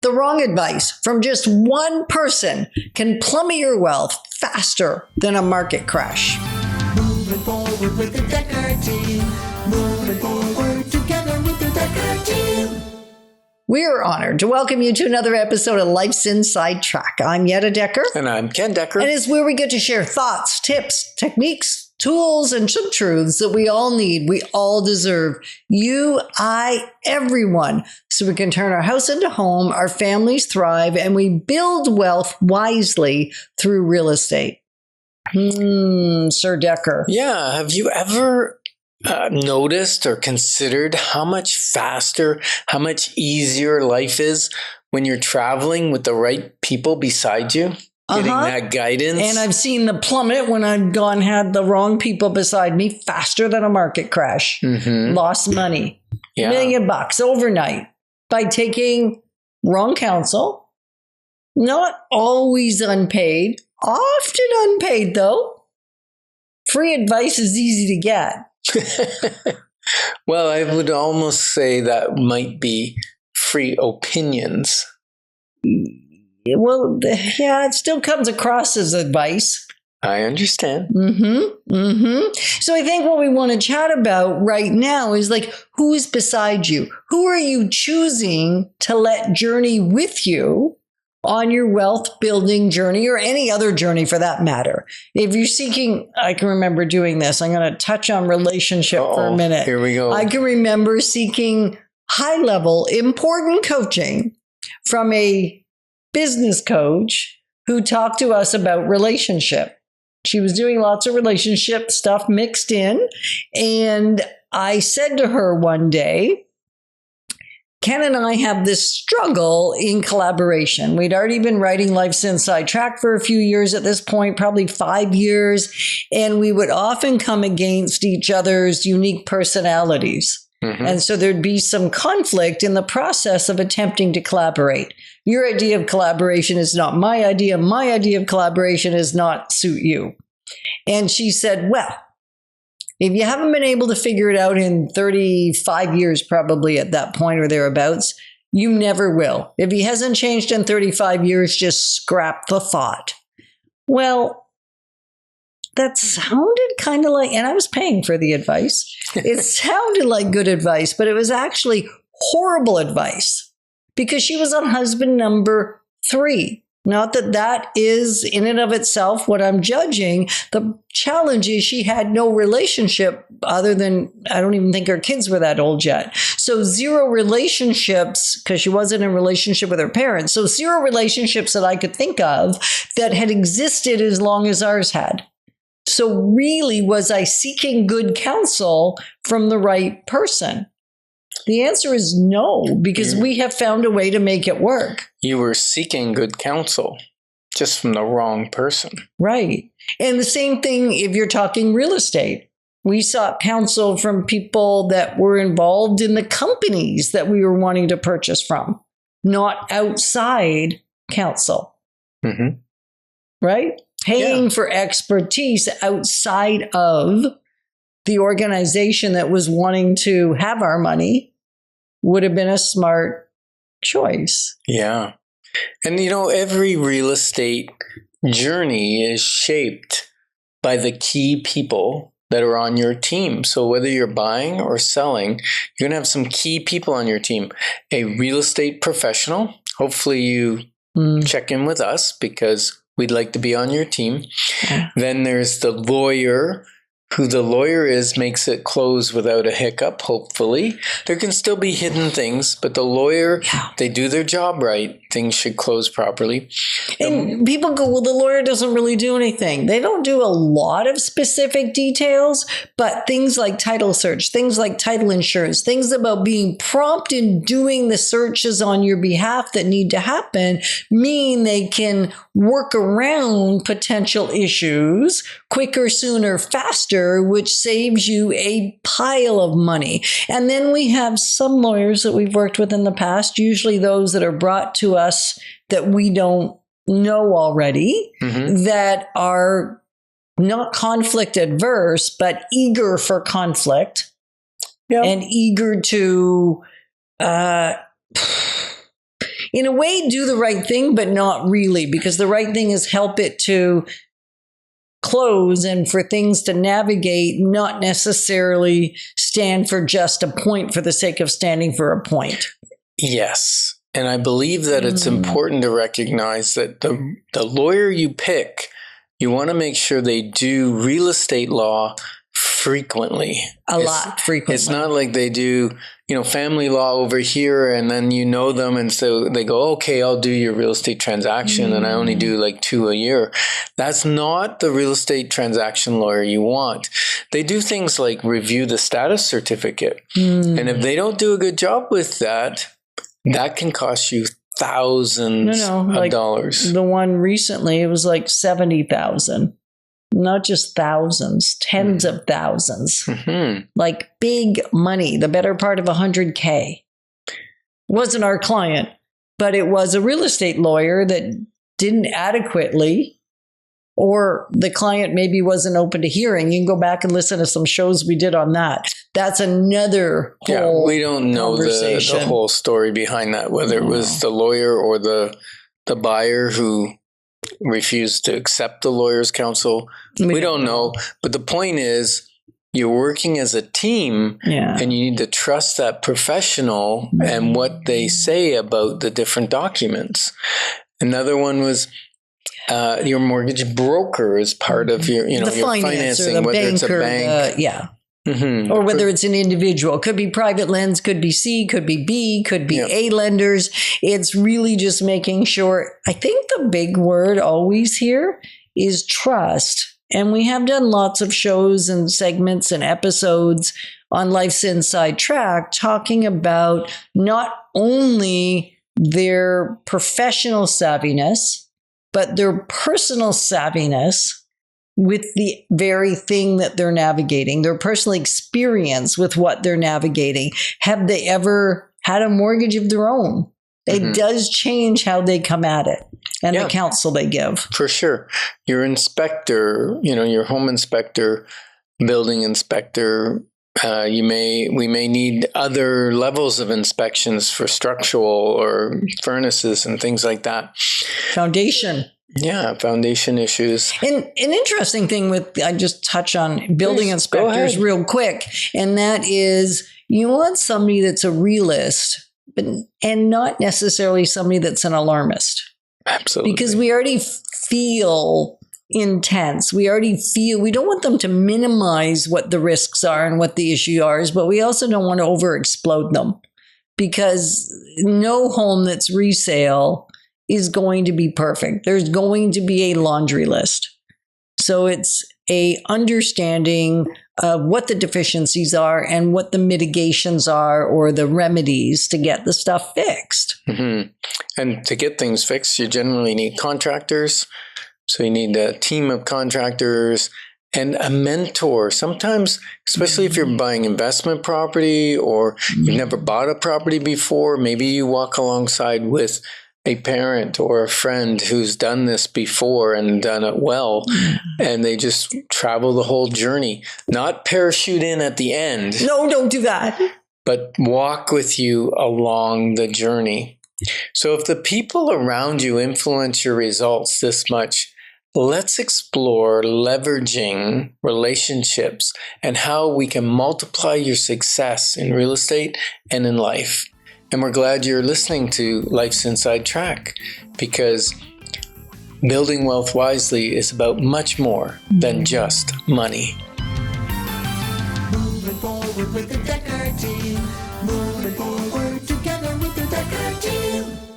The wrong advice from just one person can plummet your wealth faster than a market crash. Moving forward with the Dekker team. Moving forward together with the Dekker team. We are honored to welcome you to another episode of Life's Inside Track. I'm Yetta Dekker. And I'm Ken Dekker. And it's where we get to share thoughts, tips, techniques, tools, and some truths that we all need, we all deserve. You, I, everyone. So we can turn our house into home, our families thrive, and we build wealth wisely through real estate. Sir Dekker. Yeah. Have you ever noticed or considered how much faster, how much easier life is when you're traveling with the right people beside you? Getting that guidance. And I've seen the plummet when I've had the wrong people beside me faster than a market crash. Lost money. $1 million overnight by taking wrong counsel. Not always unpaid. Often unpaid, though. Free advice is easy to get. Well, I would almost say that might be free opinions. Well, yeah, it still comes across as advice. I understand. So I think what we want to chat about right now is like, who is beside you? Who are you choosing to let journey with you on your wealth building journey or any other journey for that matter? If you're seeking, I can remember doing this. I'm going to touch on relationship for a minute. Here we go. I can remember seeking high level, important coaching from a business coach who talked to us about relationship. She was doing lots of relationship stuff mixed in. And I said to her one day, Ken and I have this struggle in collaboration. We'd already been writing Life's Inside Track for a few years at this point, probably 5 years. And we would often come against each other's unique personalities. And so there'd be some conflict in the process of attempting to collaborate. Your idea of collaboration is not my idea. My idea of collaboration is not suit you. And she said, well, if you haven't been able to figure it out in 35 years, probably at that point or thereabouts, you never will. If he hasn't changed in 35 years, just scrap the thought. Well, that sounded kind of like, and I was paying for the advice. It sounded like good advice, but it was actually horrible advice because she was on husband number 3. Not that that is in and of itself what I'm judging. The challenge is she had no relationship other than, I don't even think her kids were that old yet. So 0 relationships because she wasn't in a relationship with her parents. So 0 relationships that I could think of that had existed as long as ours had. So really, was I seeking good counsel from the right person? The answer is no, because we have found a way to make it work. You were seeking good counsel just from the wrong person. Right. And the same thing if you're talking real estate. We sought counsel from people that were involved in the companies that we were wanting to purchase from, not outside counsel. Right? Paying for expertise outside of the organization that was wanting to have our money would have been a smart choice. Yeah. And every real estate journey is shaped by the key people that are on your team. So whether you're buying or selling, you're going to have some key people on your team. A real estate professional, hopefully you check in with us because we'd like to be on your team. Then there's the lawyer. Who the lawyer is makes it close without a hiccup, hopefully. There can still be hidden things, but the lawyer, they do their job right. Things should close properly. And people go, well, the lawyer doesn't really do anything. They don't do a lot of specific details, but things like title search, things like title insurance, things about being prompt in doing the searches on your behalf that need to happen mean they can work around potential issues quicker, sooner, faster, which saves you a pile of money. And then we have some lawyers that we've worked with in the past, usually those that are brought to us that we don't know already, that are not conflict adverse, but eager for conflict and eager to, in a way, do the right thing, but not really, because the right thing is help it to close and for things to navigate, not necessarily stand for just a point for the sake of standing for a point. Yes. And I believe that it's important to recognize that the lawyer you pick, you want to make sure they do real estate law frequently. A lot frequently. It's not like they do, family law over here and then you know them and so they go, okay, I'll do your real estate transaction and I only do like 2 a year. That's not the real estate transaction lawyer you want. They do things like review the status certificate. And if they don't do a good job with that, that can cost you thousands of dollars. The one recently, it was like 70,000. Not just thousands, tens of thousands. Like big money, the better part of $100K. Wasn't our client, but it was a real estate lawyer that didn't adequately, or the client maybe wasn't open to hearing. You can go back and listen to some shows we did on that. That's another whole we don't know the whole story behind that, whether it was the lawyer or the buyer who refused to accept the lawyer's counsel. We don't know. But the point is, you're working as a team and you need to trust that professional and what they say about the different documents. Another one was your mortgage broker is part of your, your financing, whether it's a bank. Or whether it's an individual. Could be private lends, could be C, could be B, could be A lenders. It's really just making sure. I think the big word always here is trust. And we have done lots of shows and segments and episodes on Life's Inside Track talking about not only their professional savviness, but their personal savviness with the very thing that they're navigating, their personal experience with what they're navigating. Have they ever had a mortgage of their own? It does change how they come at it and the counsel they give. For sure. Your inspector, your home inspector, building inspector, we may need other levels of inspections for structural or furnaces and things like that. Foundation. Yeah, foundation issues. And an interesting thing I just touch on building inspectors real quick, and that is you want somebody that's a realist, and not necessarily somebody that's an alarmist. Absolutely. Because we already feel intense. We don't want them to minimize what the risks are and what the issue are, but we also don't want to over-explode them, because no home that's resale is going to be perfect. There's going to be a laundry list. So it's a understanding of what the deficiencies are and what the mitigations are or the remedies to get the stuff fixed. And to get things fixed, you generally need contractors. So you need a team of contractors and a mentor. Sometimes, especially if you're buying investment property or you've never bought a property before, maybe you walk alongside with a parent or a friend who's done this before and done it well, and they just travel the whole journey. Not parachute in at the end. No, don't do that. But walk with you along the journey. So if the people around you influence your results this much, let's explore leveraging relationships and how we can multiply your success in real estate and in life. And we're glad you're listening to Life's Inside Track, because building wealth wisely is about much more than just money. Moving forward with the Dekker team. Moving forward together with the Dekker team.